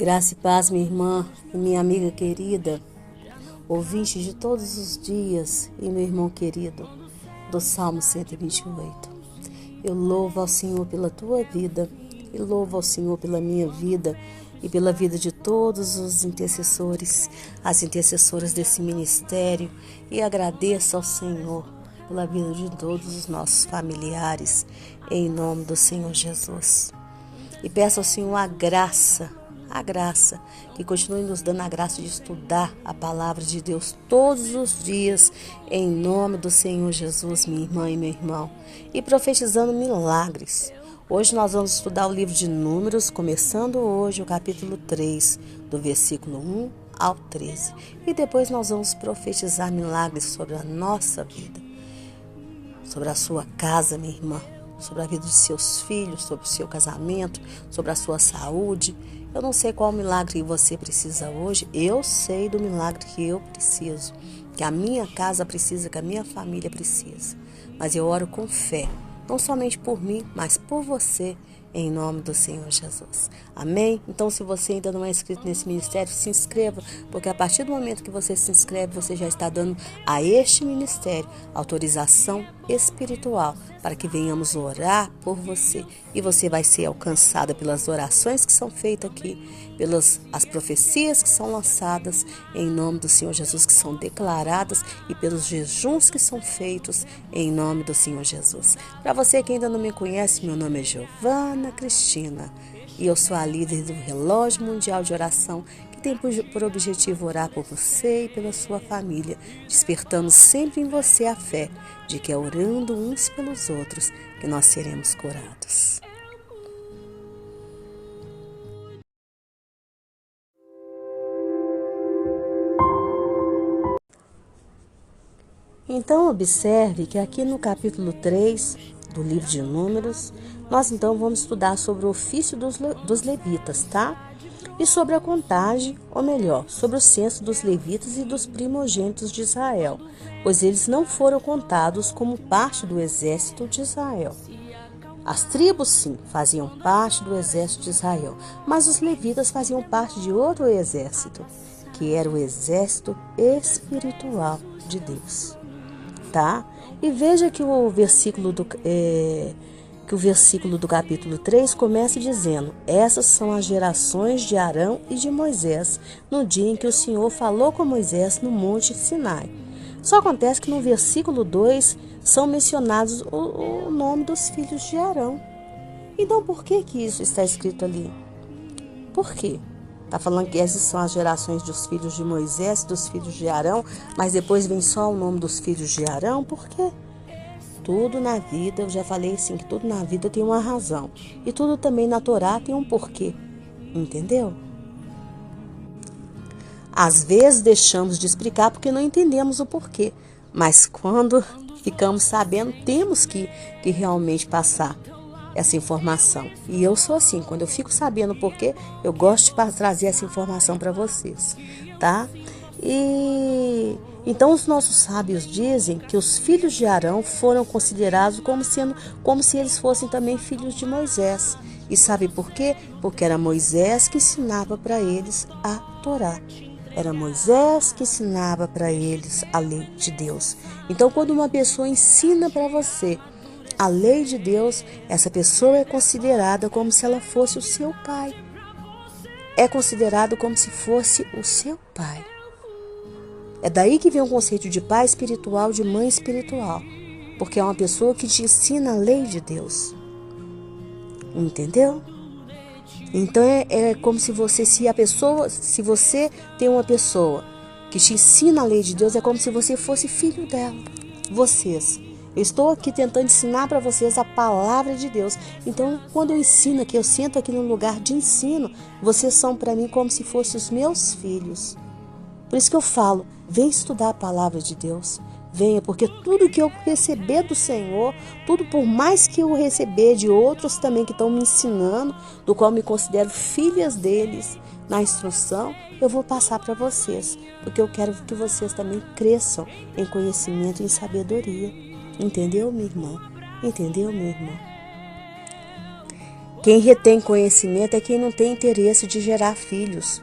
Graça e paz, minha irmã e minha amiga querida, ouvinte de todos os dias e meu irmão querido, do Salmo 128. Eu louvo ao Senhor pela tua vida e louvo ao Senhor pela minha vida e pela vida de todos os intercessores, as intercessoras desse ministério, e agradeço ao Senhor pela vida de todos os nossos familiares, em nome do Senhor Jesus. E peço ao Senhor a graça, que continue nos dando a graça de estudar a palavra de Deus todos os dias, em nome do Senhor Jesus, minha irmã e meu irmão, e profetizando milagres. Hoje nós vamos estudar o livro de Números, começando hoje o capítulo 3, do versículo 1 ao 13. E depois nós vamos profetizar milagres sobre a nossa vida, sobre a sua casa, minha irmã, sobre a vida de seus filhos, sobre o seu casamento, sobre a sua saúde. Eu não sei qual milagre que você precisa hoje, eu sei do milagre que eu preciso, que a minha casa precisa, que a minha família precisa. Mas eu oro com fé, não somente por mim, mas por você, em nome do Senhor Jesus. Amém? Então, se você ainda não é inscrito nesse ministério, se inscreva, porque a partir do momento que você se inscreve, você já está dando a este ministério autorização espiritual para que venhamos orar por você. E você vai ser alcançada pelas orações que são feitas aqui, pelas as profecias que são lançadas em nome do Senhor Jesus, que são declaradas, e pelos jejuns que são feitos em nome do Senhor Jesus. Para você que ainda não me conhece, meu nome é Giovana Cristina e eu sou a líder do Relógio Mundial de Oração, que tem por objetivo orar por você e pela sua família, despertando sempre em você a fé de que é orando uns pelos outros que nós seremos curados. Então observe que aqui no capítulo 3 do livro de Números, nós então vamos estudar sobre o ofício dos levitas, tá? E sobre a contagem, ou melhor, sobre o censo dos levitas e dos primogênitos de Israel, pois eles não foram contados como parte do exército de Israel. As tribos, sim, faziam parte do exército de Israel, mas os levitas faziam parte de outro exército, que era o exército espiritual de Deus. Tá? E veja que o versículo do capítulo 3 começa dizendo: essas são as gerações de Arão e de Moisés, no dia em que o Senhor falou com Moisés no monte Sinai. Só acontece que no versículo 2 são mencionados o nome dos filhos de Arão. Então por que isso está escrito ali? Por quê? Está falando que essas são as gerações dos filhos de Moisés, dos filhos de Arão, mas depois vem só o nome dos filhos de Arão. Por quê? Tudo na vida, eu já falei assim, que tudo na vida tem uma razão. E tudo também na Torá tem um porquê. Entendeu? Às vezes deixamos de explicar porque não entendemos o porquê. Mas quando ficamos sabendo, temos que realmente passar essa informação. E eu sou assim, quando eu fico sabendo o porquê, eu gosto de trazer essa informação para vocês, tá? E então os nossos sábios dizem que os filhos de Arão foram considerados como se eles fossem também filhos de Moisés. E sabe por quê? Porque era Moisés que ensinava para eles a Torá. Era Moisés que ensinava para eles a lei de Deus. Então, quando uma pessoa ensina para você a lei de Deus, essa pessoa é considerada como se ela fosse o seu pai. É considerado como se fosse o seu pai. É daí que vem o conceito de pai espiritual, de mãe espiritual. Porque é uma pessoa que te ensina a lei de Deus. Entendeu? Então é como se você tem uma pessoa que te ensina a lei de Deus, é como se você fosse filho dela. Vocês. Eu estou aqui tentando ensinar para vocês a palavra de Deus. Então, quando eu ensino aqui, eu sento aqui num lugar de ensino, vocês são para mim como se fossem os meus filhos. Por isso que eu falo, vem estudar a palavra de Deus. Venha, porque tudo que eu receber do Senhor, tudo por mais que eu receber de outros também que estão me ensinando, do qual me considero filhas deles, na instrução, eu vou passar para vocês. Porque eu quero que vocês também cresçam em conhecimento e em sabedoria. Entendeu, minha irmã? Entendeu, meu irmão? Quem retém conhecimento é quem não tem interesse de gerar filhos.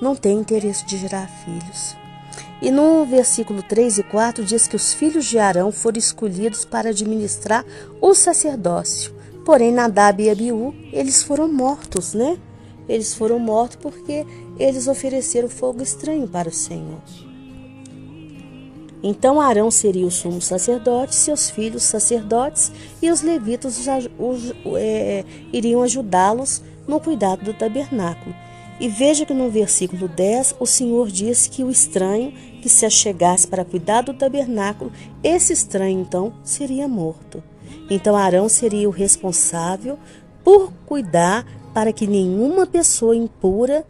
Não tem interesse de gerar filhos. E no versículo 3 e 4 diz que os filhos de Arão foram escolhidos para administrar o sacerdócio. Porém, Nadab e Abiú, eles foram mortos, né? Eles foram mortos porque eles ofereceram fogo estranho para o Senhor. Então Arão seria o sumo sacerdote, seus filhos sacerdotes, e os levitas iriam ajudá-los no cuidado do tabernáculo. E veja que no versículo 10 o Senhor diz que o estranho que se achegasse para cuidar do tabernáculo, esse estranho então seria morto. Então Arão seria o responsável por cuidar para que nenhuma pessoa impura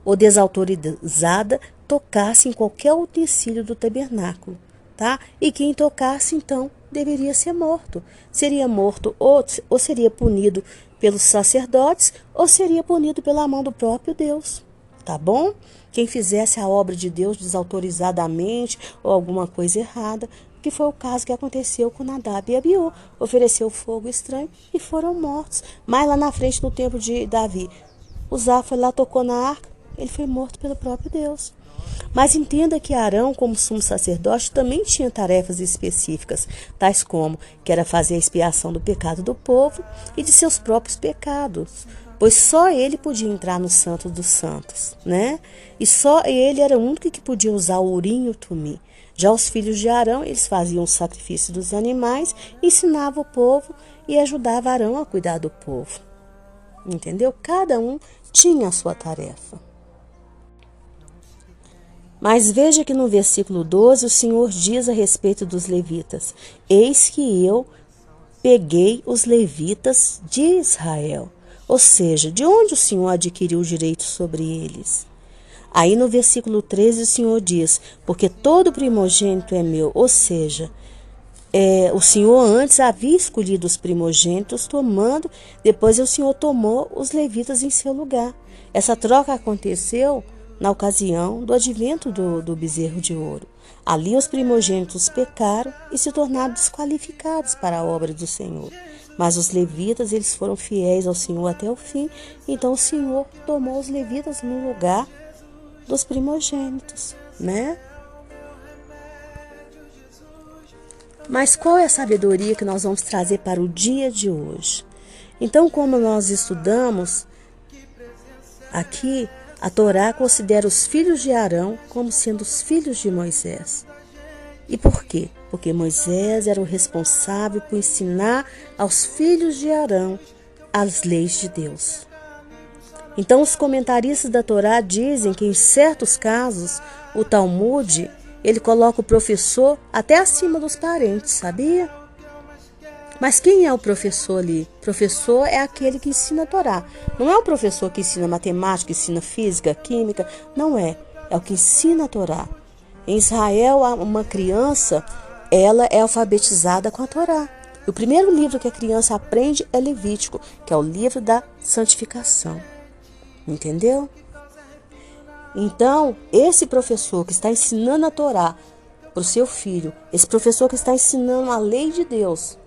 ou desautorizada tocasse em qualquer utensílio do tabernáculo, tá? E quem tocasse, então, deveria ser morto. Seria morto ou seria punido pelos sacerdotes ou seria punido pela mão do próprio Deus, tá bom? Quem fizesse a obra de Deus desautorizadamente ou alguma coisa errada, que foi o caso que aconteceu com Nadab e Abiú, ofereceu fogo estranho e foram mortos. Mas lá na frente, no tempo de Davi, Uzá foi lá, tocou na arca, ele foi morto pelo próprio Deus. Mas entenda que Arão, como sumo sacerdote, também tinha tarefas específicas, tais como que era fazer a expiação do pecado do povo e de seus próprios pecados, pois só ele podia entrar no Santo dos Santos, né? E só ele era o único que podia usar o urim e o tumim. Já os filhos de Arão, eles faziam o sacrifício dos animais, ensinavam o povo e ajudavam Arão a cuidar do povo. Entendeu? Cada um tinha a sua tarefa. Mas veja que no versículo 12 o Senhor diz a respeito dos levitas: eis que eu peguei os levitas de Israel. Ou seja, de onde o Senhor adquiriu o direito sobre eles? Aí no versículo 13 o Senhor diz: porque todo primogênito é meu. Ou seja, o Senhor antes havia escolhido os primogênitos, depois o Senhor tomou os levitas em seu lugar. Essa troca aconteceu na ocasião do advento do bezerro de ouro. Ali os primogênitos pecaram e se tornaram desqualificados para a obra do Senhor. Mas os levitas, eles foram fiéis ao Senhor até o fim, então o Senhor tomou os levitas no lugar dos primogênitos, né? Mas qual é a sabedoria que nós vamos trazer para o dia de hoje? Então, como nós estudamos aqui, a Torá considera os filhos de Arão como sendo os filhos de Moisés. E por quê? Porque Moisés era o responsável por ensinar aos filhos de Arão as leis de Deus. Então, os comentaristas da Torá dizem que, em certos casos, o Talmud, ele coloca o professor até acima dos parentes, sabia? Mas quem é o professor ali? O professor é aquele que ensina a Torá. Não é o professor que ensina matemática, que ensina física, química. Não é. É o que ensina a Torá. Em Israel, uma criança, ela é alfabetizada com a Torá. E o primeiro livro que a criança aprende é Levítico, que é o livro da santificação. Entendeu? Então, esse professor que está ensinando a Torá para o seu filho, esse professor que está ensinando a lei de Deus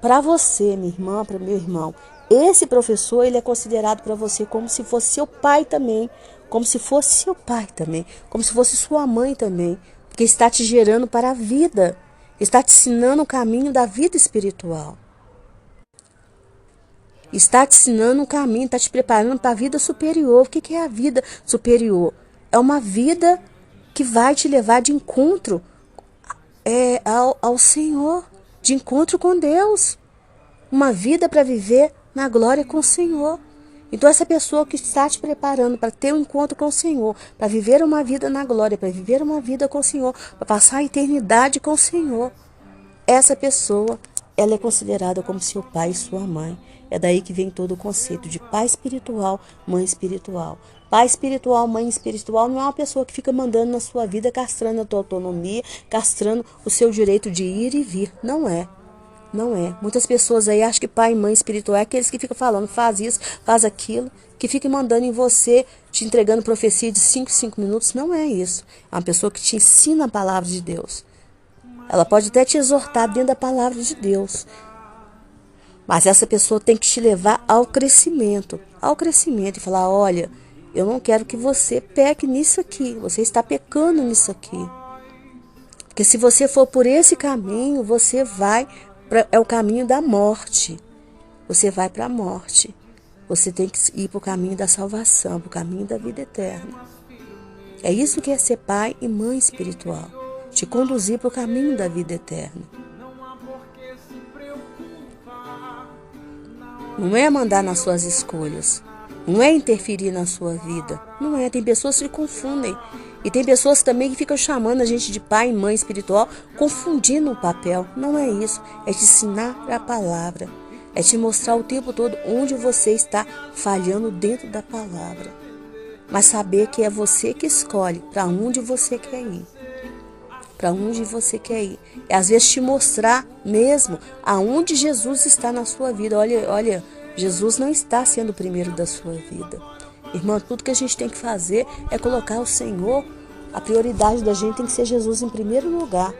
para você, minha irmã, para meu irmão, esse professor, ele é considerado para você como se fosse seu pai também, como se fosse seu pai também, como se fosse sua mãe também, porque está te gerando para a vida, está te ensinando o caminho da vida espiritual. Está te ensinando um caminho, está te preparando para a vida superior. O que é a vida superior? É uma vida que vai te levar de encontro ao Senhor, de encontro com Deus. Uma vida para viver na glória com o Senhor. Então, essa pessoa que está te preparando para ter um encontro com o Senhor, para viver uma vida na glória, para viver uma vida com o Senhor, para passar a eternidade com o Senhor, essa pessoa, ela é considerada como seu pai e sua mãe. É daí que vem todo o conceito de pai espiritual, mãe espiritual. Pai espiritual, mãe espiritual não é uma pessoa que fica mandando na sua vida, castrando a tua autonomia, castrando o seu direito de ir e vir. Não é. Não é. Muitas pessoas aí acham que pai e mãe espiritual é aqueles que ficam falando, faz isso, faz aquilo, que ficam mandando em você, te entregando profecia de 5 minutos. Não é isso. É uma pessoa que te ensina a palavra de Deus. Ela pode até te exortar dentro da palavra de Deus. Mas essa pessoa tem que te levar ao crescimento e falar, olha, eu não quero que você peque nisso aqui, você está pecando nisso aqui. Porque se você for por esse caminho, você vai, é o caminho da morte, você vai para a morte. Você tem que ir para o caminho da salvação, para o caminho da vida eterna. É isso que é ser pai e mãe espiritual, te conduzir para o caminho da vida eterna. Não é mandar nas suas escolhas, não é interferir na sua vida, não é. Tem pessoas que se confundem e tem pessoas também que ficam chamando a gente de pai e mãe espiritual, confundindo o papel. Não é isso, é te ensinar a palavra, é te mostrar o tempo todo onde você está falhando dentro da palavra, mas saber que é você que escolhe para onde você quer ir. Para onde você quer ir. É às vezes te mostrar mesmo aonde Jesus está na sua vida. Olha, Jesus não está sendo o primeiro da sua vida. Irmã, tudo que a gente tem que fazer é colocar o Senhor, a prioridade da gente tem que ser Jesus em primeiro lugar.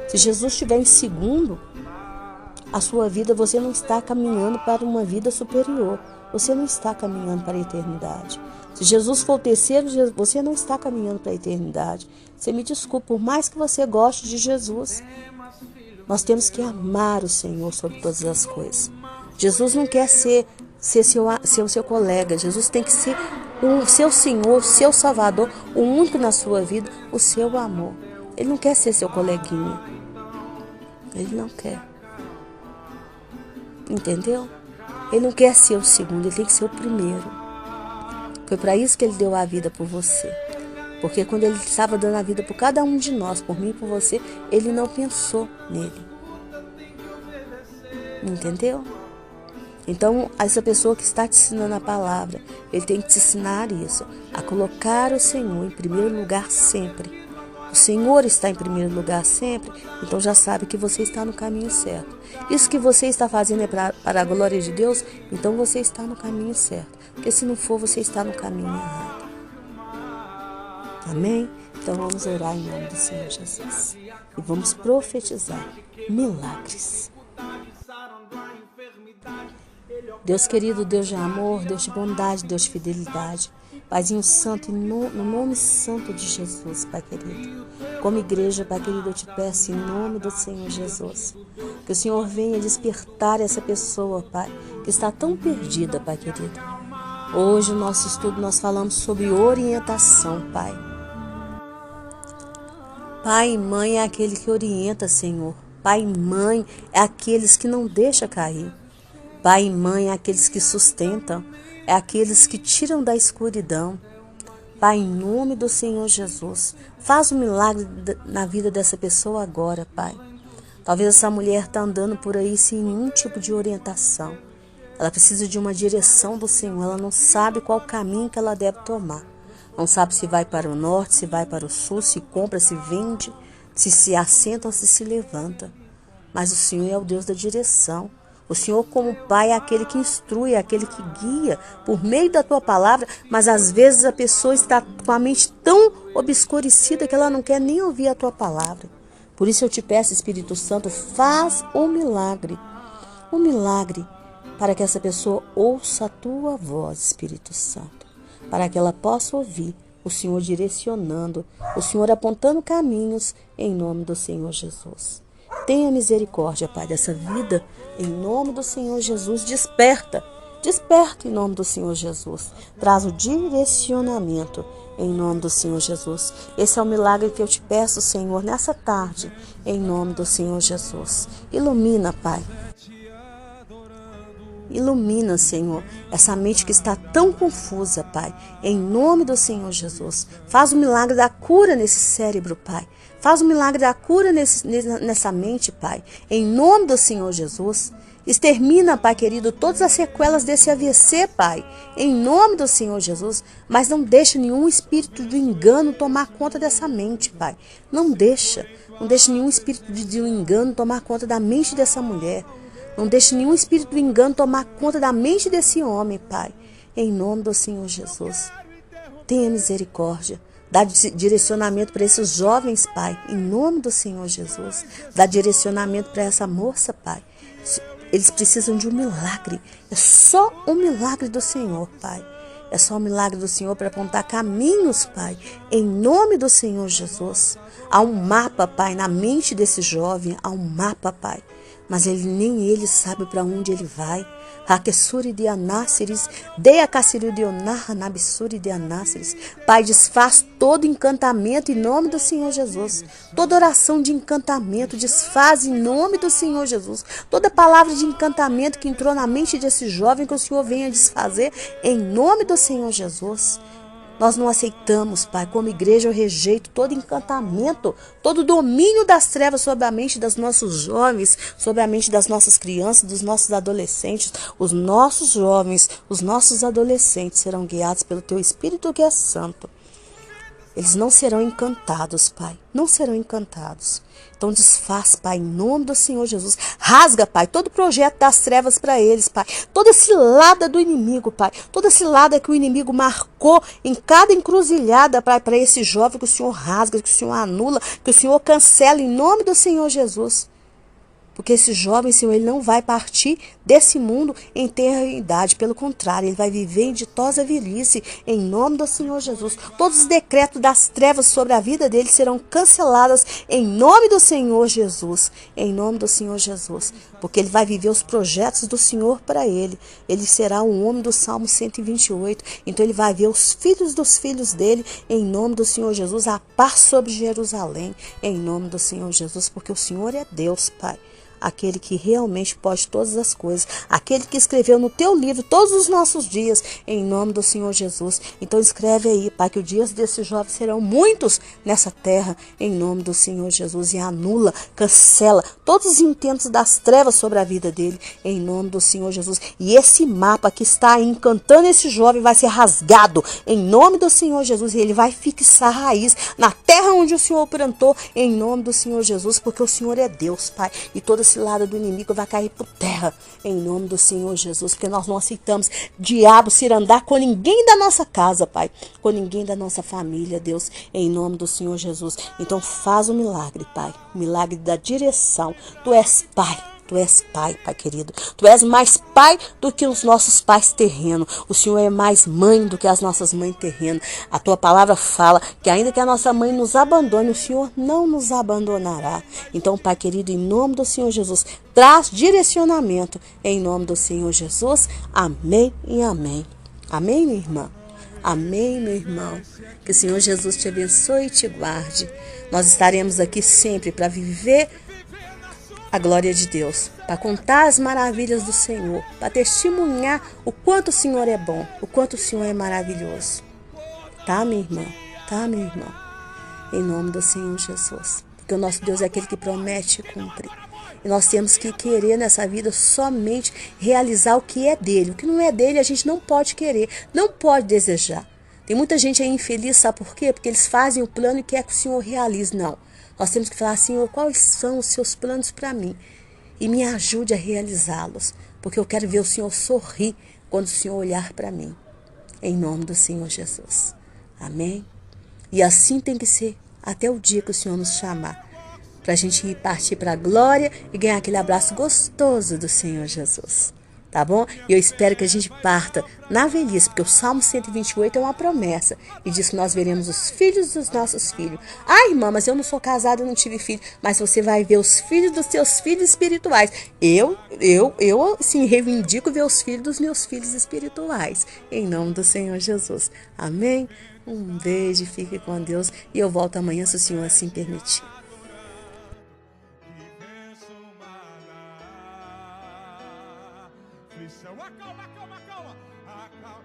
Se Jesus estiver em segundo, a sua vida, você não está caminhando para uma vida superior. Você não está caminhando para a eternidade. Se Jesus for o terceiro, você não está caminhando para a eternidade. Você me desculpe, por mais que você goste de Jesus, nós temos que amar o Senhor sobre todas as coisas. Jesus não quer ser seu colega. Jesus tem que ser o seu Senhor, seu Salvador, o único na sua vida, o seu amor. Ele não quer ser seu coleguinha. Ele não quer. Entendeu? Ele não quer ser o segundo, ele tem que ser o primeiro. Foi para isso que ele deu a vida por você. Porque quando ele estava dando a vida por cada um de nós, por mim e por você, ele não pensou nele. Entendeu? Então, essa pessoa que está te ensinando a palavra, ele tem que te ensinar isso, a colocar o Senhor em primeiro lugar sempre. O Senhor está em primeiro lugar sempre, então já sabe que você está no caminho certo. Isso que você está fazendo é para a glória de Deus, então você está no caminho certo. Porque se não for, você está no caminho errado. Amém? Então vamos orar em nome do Senhor Jesus. E vamos profetizar milagres. Deus querido, Deus de amor, Deus de bondade, Deus de fidelidade. Paizinho Santo, no nome santo de Jesus, Pai querido. Como igreja, Pai querido, eu te peço em nome do Senhor Jesus. Que o Senhor venha despertar essa pessoa, Pai, que está tão perdida, Pai querido. Hoje, no nosso estudo, nós falamos sobre orientação, Pai. Pai e mãe é aquele que orienta, Senhor. Pai e mãe é aqueles que não deixam cair. Pai e mãe é aqueles que sustentam, é aqueles que tiram da escuridão. Pai, em nome do Senhor Jesus, faz um milagre na vida dessa pessoa agora, Pai. Talvez essa mulher está andando por aí sem nenhum tipo de orientação. Ela precisa de uma direção do Senhor, ela não sabe qual caminho que ela deve tomar. Não sabe se vai para o norte, se vai para o sul, se compra, se vende, se assenta ou se levanta. Mas o Senhor é o Deus da direção. O Senhor, como Pai, é aquele que instrui, é aquele que guia por meio da tua palavra, mas às vezes a pessoa está com a mente tão obscurecida que ela não quer nem ouvir a tua palavra. Por isso eu te peço, Espírito Santo, faz um milagre para que essa pessoa ouça a tua voz, Espírito Santo, para que ela possa ouvir o Senhor direcionando, o Senhor apontando caminhos, em nome do Senhor Jesus. Tenha misericórdia, Pai, dessa vida, em nome do Senhor Jesus. Desperta em nome do Senhor Jesus. Traz o direcionamento, em nome do Senhor Jesus. Esse é o milagre que eu te peço, Senhor, nessa tarde, em nome do Senhor Jesus. Ilumina, Pai. Ilumina, Senhor, essa mente que está tão confusa, Pai, em nome do Senhor Jesus. Faz o milagre da cura nesse cérebro, Pai. Faz o milagre da cura nessa mente, Pai, em nome do Senhor Jesus. Extermina, Pai querido, todas as sequelas desse AVC, Pai, em nome do Senhor Jesus. Mas não deixa nenhum espírito do engano tomar conta dessa mente, Pai. Não deixa nenhum espírito de engano tomar conta da mente dessa mulher. Não deixe nenhum espírito do engano tomar conta da mente desse homem, Pai. Em nome do Senhor Jesus. Tenha misericórdia. Dá direcionamento para esses jovens, Pai. Em nome do Senhor Jesus. Dá direcionamento para essa moça, Pai. Eles precisam de um milagre. É só um milagre do Senhor, Pai. É só um milagre do Senhor para apontar caminhos, Pai. Em nome do Senhor Jesus. Há um mapa, Pai, na mente desse jovem. Há um mapa, Pai. Mas nem ele sabe para onde ele vai. Raquessuri de Anáceres, Deia Cassiri de Onarra, Nabissuri de Anáceres. Pai, desfaz todo encantamento em nome do Senhor Jesus. Toda oração de encantamento, desfaz em nome do Senhor Jesus. Toda palavra de encantamento que entrou na mente desse jovem, que o Senhor venha desfazer em nome do Senhor Jesus. Nós não aceitamos, Pai, como igreja eu rejeito todo encantamento, todo domínio das trevas sobre a mente dos nossos jovens, sobre a mente das nossas crianças, dos nossos adolescentes. Os nossos jovens, os nossos adolescentes serão guiados pelo Teu Espírito que é Santo. Eles não serão encantados, Pai, não serão encantados. Então desfaz, Pai, em nome do Senhor Jesus. Rasga, Pai, todo projeto das trevas para eles, Pai. Toda cilada do inimigo, Pai. Toda cilada que o inimigo marcou em cada encruzilhada, Pai, para esse jovem, que o Senhor rasga, que o Senhor anula, que o Senhor cancela em nome do Senhor Jesus. Porque esse jovem, Senhor, ele não vai partir desse mundo em eternidade. Pelo contrário, ele vai viver em ditosa velhice, em nome do Senhor Jesus. Todos os decretos das trevas sobre a vida dele serão cancelados em nome do Senhor Jesus. Em nome do Senhor Jesus. Porque ele vai viver os projetos do Senhor para ele. Ele será um homem do Salmo 128. Então ele vai ver os filhos dos filhos dele, em nome do Senhor Jesus. A paz sobre Jerusalém, em nome do Senhor Jesus. Porque o Senhor é Deus, Pai. Aquele que realmente pode todas as coisas, aquele que escreveu no teu livro todos os nossos dias, em nome do Senhor Jesus. Então escreve aí, Pai, que os dias desse jovem serão muitos nessa terra, em nome do Senhor Jesus, e anula, cancela todos os intentos das trevas sobre a vida dele, em nome do Senhor Jesus. E esse mapa que está aí encantando esse jovem vai ser rasgado, em nome do Senhor Jesus, e ele vai fixar raiz na terra onde o Senhor plantou, em nome do Senhor Jesus, porque o Senhor é Deus, Pai, e toda cilada do inimigo vai cair por terra, em nome do Senhor Jesus, porque nós não aceitamos diabo se andar com ninguém da nossa casa, Pai, com ninguém da nossa família, Deus, em nome do Senhor Jesus. Então faz o milagre, Pai, o milagre da direção. Tu és Pai. Tu és pai, Pai querido. Tu és mais pai do que os nossos pais terrenos. O Senhor é mais mãe do que as nossas mães terrenas. A tua palavra fala que ainda que a nossa mãe nos abandone, o Senhor não nos abandonará. Então, Pai querido, em nome do Senhor Jesus, traz direcionamento. Em nome do Senhor Jesus. Amém e amém. Amém, minha irmã? Amém, meu irmão. Que o Senhor Jesus te abençoe e te guarde. Nós estaremos aqui sempre para viver a glória de Deus, para contar as maravilhas do Senhor, para testemunhar o quanto o Senhor é bom, o quanto o Senhor é maravilhoso. Tá, minha irmã? Tá, meu irmão? Em nome do Senhor Jesus. Porque o nosso Deus é aquele que promete e cumpre. E nós temos que querer nessa vida somente realizar o que é dele. O que não é dele a gente não pode querer, não pode desejar. Tem muita gente aí infeliz, sabe por quê? Porque eles fazem o plano e quer que o Senhor realize. Não. Nós temos que falar, Senhor, quais são os seus planos para mim? E me ajude a realizá-los, porque eu quero ver o Senhor sorrir quando o Senhor olhar para mim. Em nome do Senhor Jesus. Amém? E assim tem que ser até o dia que o Senhor nos chamar, para a gente ir partir para a glória e ganhar aquele abraço gostoso do Senhor Jesus. Tá bom? E eu espero que a gente parta na velhice, porque o Salmo 128 é uma promessa. E diz que nós veremos os filhos dos nossos filhos. Ah, irmã, mas eu não sou casada, eu não tive filho. Mas você vai ver os filhos dos seus filhos espirituais. Eu sim, reivindico ver os filhos dos meus filhos espirituais. Em nome do Senhor Jesus. Amém? Um beijo, fique com Deus. E eu volto amanhã, se o Senhor assim permitir. Acalma, acalma, acalma. Acalma.